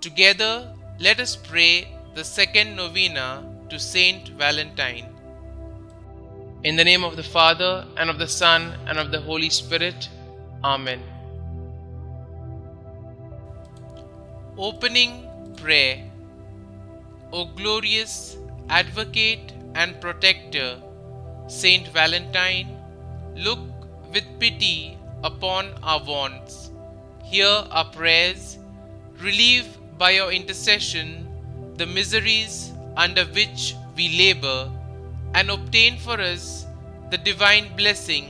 Together, let us pray the second novena to St Valentine. In the name of the Father, and of the Son, and of the Holy Spirit. Amen. Opening prayer. O glorious Advocate and Protector, St Valentine, look with pity upon our wants. Hear our prayers. Relieve by your intercession the miseries under which we labor, and obtain for us the divine blessing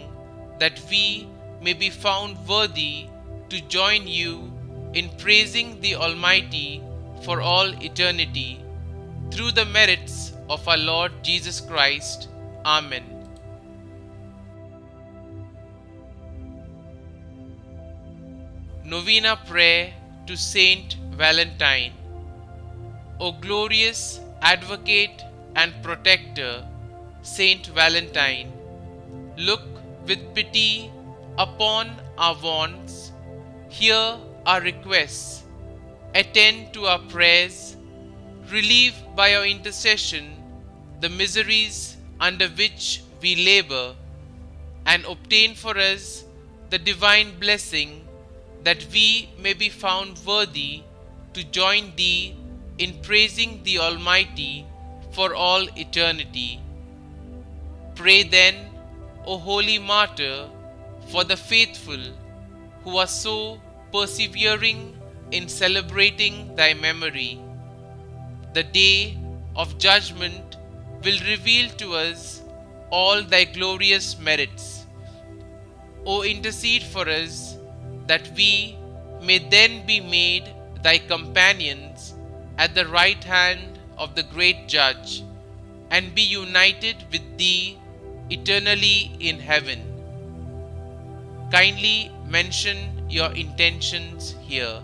that we may be found worthy to join you in praising the Almighty for all eternity. Through the merits of our Lord Jesus Christ. Amen. Novena Prayer to Saint Valentine. O glorious Advocate and Protector, St Valentine, look with pity upon our wants. Hear our requests. Attend to our prayers. Relieve by your intercession the miseries under which we labor, and obtain for us the divine blessing that we may be found worthy to join thee in praising the Almighty for all eternity. Pray then, O Holy Martyr, for the faithful who are so persevering in celebrating thy memory. The day of judgment will reveal to us all thy glorious merits. O intercede for us, that we may then be made thy companions at the right hand of the great Judge, and be united with thee eternally in heaven. Kindly mention your intentions here.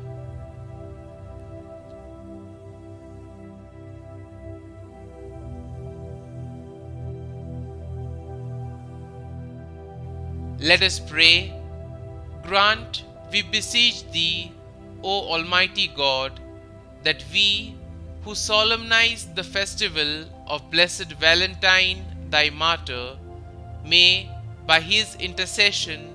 Let us pray. Grant, we beseech thee, O Almighty God, that we, who solemnize the festival of Blessed Valentine, thy martyr, may, by his intercession,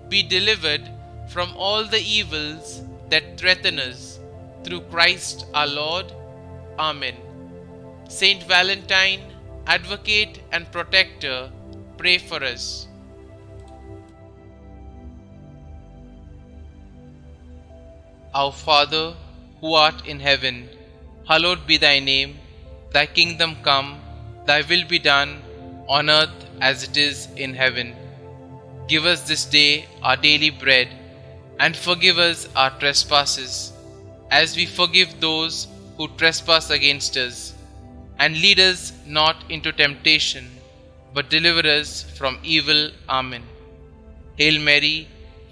be delivered from all the evils that threaten us, through Christ our Lord. Amen. Saint Valentine, Advocate and Protector, pray for us. Our Father, who art in heaven, hallowed be thy name. Thy kingdom come, thy will be done, on earth as it is in heaven. Give us this day our daily bread, and forgive us our trespasses, as we forgive those who trespass against us. And lead us not into temptation, but deliver us from evil. Amen. Hail Mary,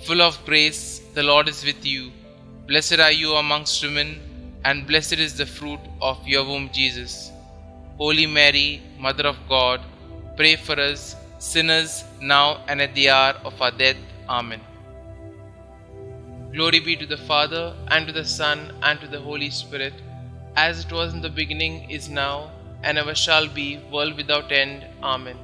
full of grace, the Lord is with you. Blessed are you amongst women, and blessed is the fruit of your womb, Jesus. Holy Mary, Mother of God, pray for us sinners, now and at the hour of our death. Amen. Glory be to the Father, and to the Son, and to the Holy Spirit, as it was in the beginning, is now, and ever shall be, world without end. Amen.